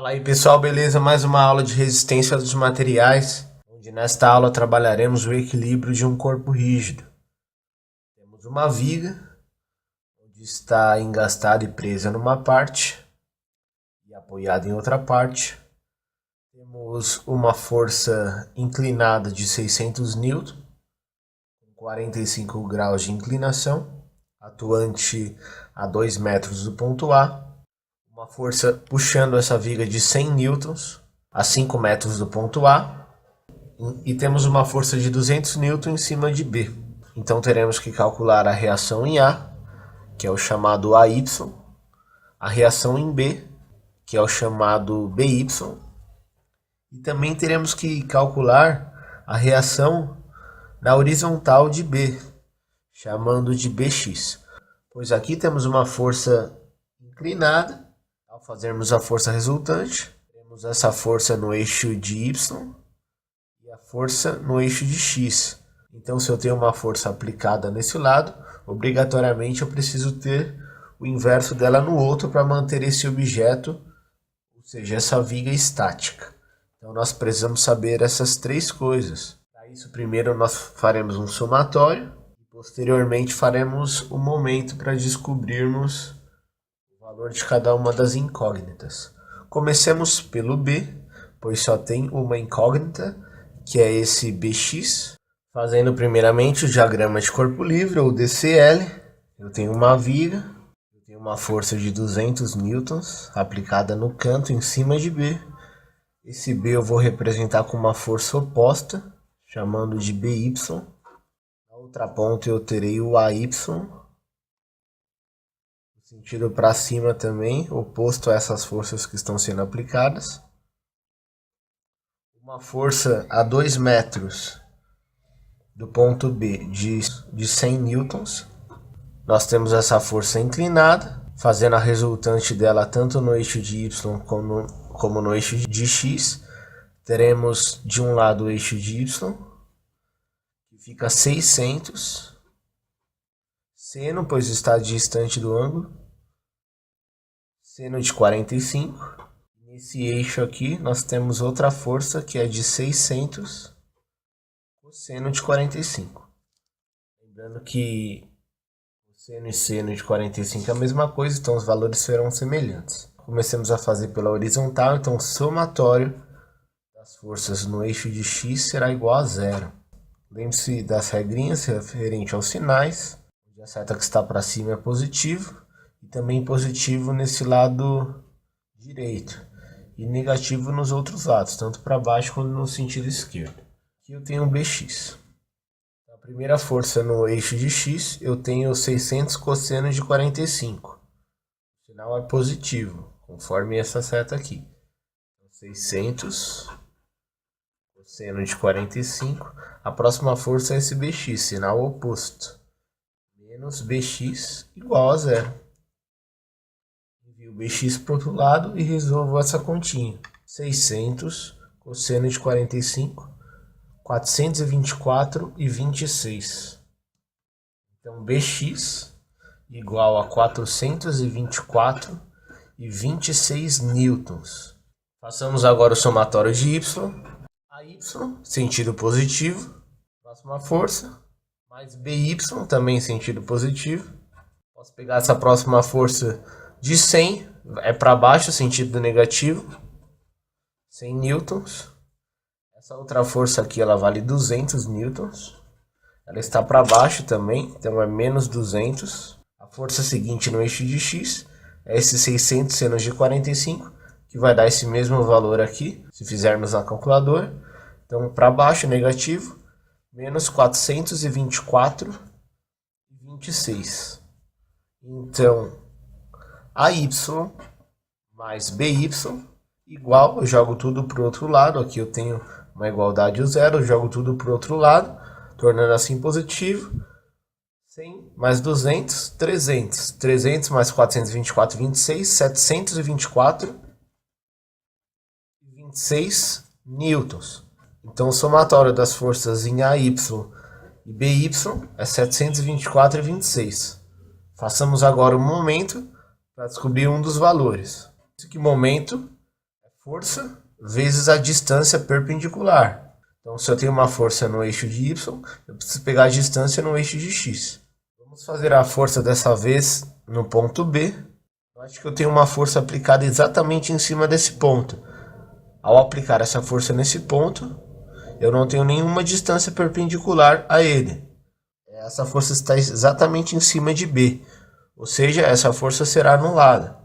Fala aí pessoal, beleza? Mais uma aula de resistência dos materiais, onde nesta aula trabalharemos o equilíbrio de um corpo rígido. Temos uma viga, onde está engastada e presa numa parte e apoiada em outra parte. Temos uma força inclinada de 600 N, com 45 graus de inclinação, atuante a 2 metros do ponto A. Uma força puxando essa viga de 100 newtons a 5 metros do ponto A. E temos uma força de 200 newtons em cima de B. Então teremos que calcular a reação em A, que é o chamado AY. A reação em B, que é o chamado BY. E também teremos que calcular a reação na horizontal de B, chamando de BX. Pois aqui temos uma força inclinada. Ao fazermos a força resultante, temos essa força no eixo de Y e a força no eixo de X. Então, se eu tenho uma força aplicada nesse lado, obrigatoriamente eu preciso ter o inverso dela no outro para manter esse objeto, ou seja, essa viga estática. Então, nós precisamos saber essas três coisas. Para isso, primeiro nós faremos um somatório e posteriormente faremos o momento para descobrirmos o valor de cada uma das incógnitas. Comecemos pelo B, pois só tem uma incógnita, que é esse BX. Fazendo primeiramente o diagrama de corpo livre, ou DCL. Eu tenho uma viga, eu tenho uma força de 200 newtons aplicada no canto em cima de B. Esse B eu vou representar com uma força oposta, chamando de BY. Na outra ponta eu terei o AY, sentido para cima também, oposto a essas forças que estão sendo aplicadas. Uma força a 2 metros do ponto B de 100 newtons. Nós temos essa inclinada, fazendo a resultante dela tanto no eixo de Y como no eixo de X. Teremos de um lado o eixo de Y, que fica 600 seno, pois está distante do ângulo, seno de 45. Nesse eixo aqui nós temos outra força que é de 600 cosseno de 45. Lembrando que seno e seno de 45 é a mesma coisa, então os valores serão semelhantes. Comecemos a fazer pela horizontal, então o somatório das forças no eixo de X será igual a zero. Lembre-se das regrinhas referentes aos sinais. A seta que está para cima é positivo e também positivo nesse lado direito e negativo nos outros lados, tanto para baixo quanto no sentido esquerdo. Aqui eu tenho um BX. A primeira força no eixo de X eu tenho 600 cosseno de 45. O sinal é positivo, conforme essa seta aqui. 600 cosseno de 45. A próxima força é esse BX, sinal oposto. Menos BX igual a zero. Envio o BX para o outro lado e resolvo essa continha. 600 cosseno de 45, 424,26. Então BX igual a 424,26 newtons. Façamos agora o somatório de Y. A Y, sentido positivo. Próxima força. Mais BY, também em sentido positivo. Posso pegar essa próxima força de 100, é para baixo, sentido negativo. 100 newtons. Essa outra força aqui, ela vale 200 newtons. Ela está para baixo também, então é menos 200. A força seguinte no eixo de X é esse 600 seno de 45, que vai dar esse mesmo valor aqui, se fizermos na calculadora. Então, para baixo, negativo. Menos 424,26. Então, AY mais BY igual, eu jogo tudo para o outro lado. Aqui eu tenho uma igualdade o zero, eu jogo tudo para o outro lado, tornando assim positivo. 100 mais 200, 300. 300 mais 424,26, 724,26 newtons. Então, o somatório das forças em AY e BY é 724,26. Façamos agora o momento para descobrir um dos valores. Esse momento é força vezes a distância perpendicular. Então, se eu tenho uma força no eixo de y, eu preciso pegar a distância no eixo de x. Vamos fazer a força dessa vez no ponto B. Note que eu tenho uma força aplicada exatamente em cima desse ponto. Ao aplicar essa força nesse ponto, eu não tenho nenhuma distância perpendicular a ele. Essa força está exatamente em cima de B, ou seja, essa força será anulada.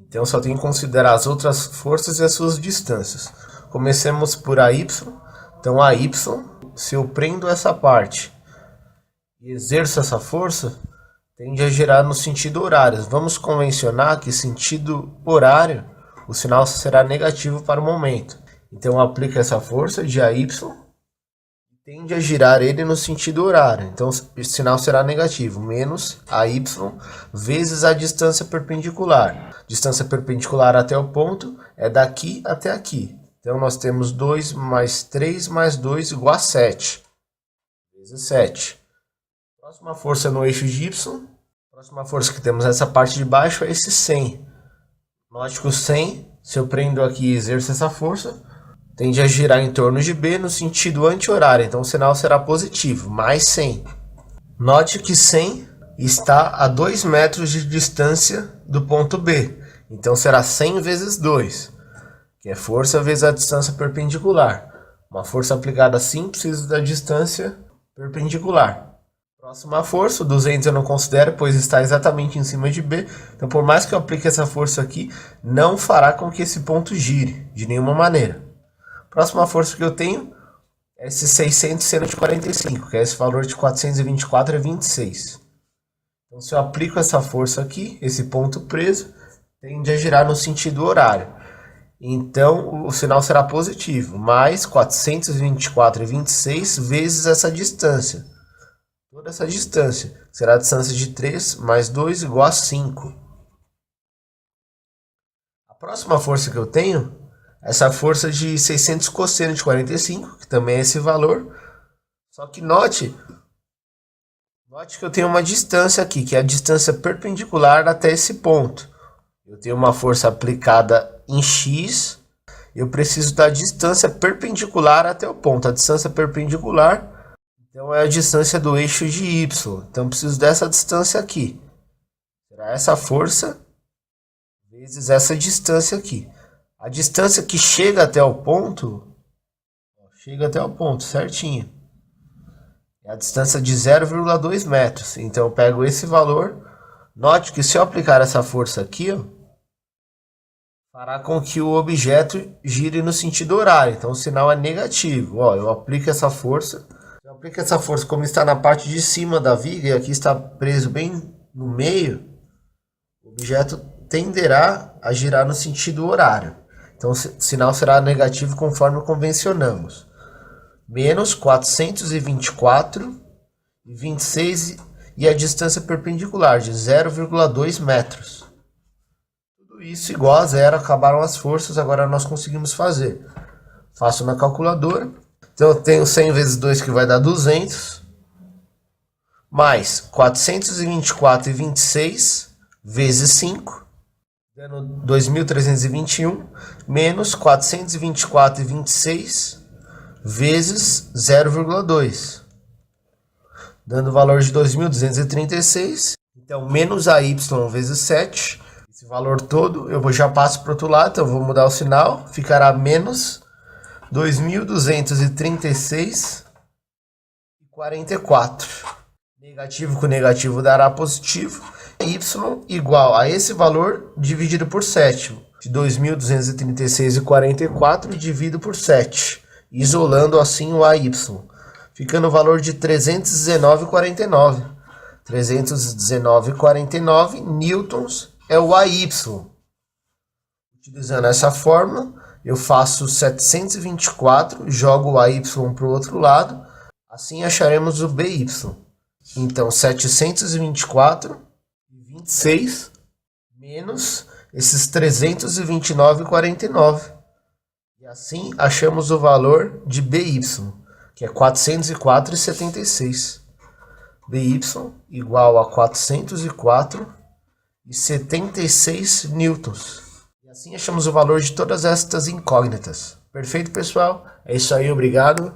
Então só tenho que considerar as outras forças e as suas distâncias. Comecemos por AY. Então AY, se eu prendo essa parte e exerço essa força, tende a girar no sentido horário. Vamos convencionar que sentido horário, o sinal será negativo para o momento. Então eu aplico essa força de AY e tende a girar ele no sentido horário. Então o sinal será negativo, menos AY vezes a distância perpendicular. Distância perpendicular até o ponto é daqui até aqui. Então nós temos 2 mais 3 mais 2 igual a 7. Vezes 7. Próxima força no eixo de y. Próxima força que temos nessa parte de baixo é esse 100. Note que o 100, se eu prendo aqui e exerço essa força, tende a girar em torno de B no sentido anti-horário. Então o sinal será positivo, mais 100. Note que 100 está a 2 metros de distância do ponto B. Então será 100 vezes 2. Que é força vezes a distância perpendicular. Uma força aplicada assim precisa da distância perpendicular. Próxima força, o 200 eu não considero, pois está exatamente em cima de B. Então, por mais que eu aplique essa força aqui, não fará com que esse ponto gire, de nenhuma maneira. Próxima força que eu tenho é esse 600 seno de 45, que é esse valor de 424,26. Então, se eu aplico essa força aqui, esse ponto preso, tende a girar no sentido horário. Então, o sinal será positivo, mais 424,26 vezes essa distância. Toda essa distância será a distância de 3 mais 2 igual a 5. A próxima força que eu tenho é essa força de 600 cosseno de 45, que também é esse valor. Só que note que eu tenho uma distância aqui, que é a distância perpendicular até esse ponto. Eu tenho uma força aplicada em x, eu preciso da distância perpendicular até o ponto. A distância perpendicular, então, é a distância do eixo de y. Então, eu preciso dessa distância aqui. Será essa força vezes essa distância aqui. A distância que chega até o ponto, certinho. É a distância de 0,2 metros. Então, eu pego esse valor. Note que se eu aplicar essa força aqui, fará com que o objeto gire no sentido horário. Então, o sinal é negativo. Eu aplico essa força. Eu aplico essa força, como está na parte de cima da viga, e aqui está preso bem no meio, o objeto tenderá a girar no sentido horário. Então, o sinal será negativo conforme convencionamos. Menos 424,26 e a distância perpendicular de 0,2 metros. Tudo isso igual a zero, acabaram as forças, agora nós conseguimos fazer. Faço na calculadora. Então eu tenho 100 vezes 2 que vai dar 200, mais 424,26 vezes 5, dando 2.321, menos 424,26 vezes 0,2, dando o valor de 2.236. Então menos AY vezes 7, esse valor todo eu já passo para o outro lado, então eu vou mudar o sinal, ficará menos 2.236,44. Negativo com negativo dará positivo. Y igual a esse valor dividido por 7. De 2.236,44 dividido por 7. Isolando assim o AY. Ficando o valor de 319,49. 319,49 newtons é o AY. Utilizando essa fórmula, eu faço 724, jogo o AY para o outro lado, assim acharemos o BY. Então, 724,26 menos esses 329,49. E assim achamos o valor de BY, que é 404,76. BY igual a 404,76 newtons. Assim achamos o valor de todas estas incógnitas. Perfeito, pessoal? É isso aí, obrigado.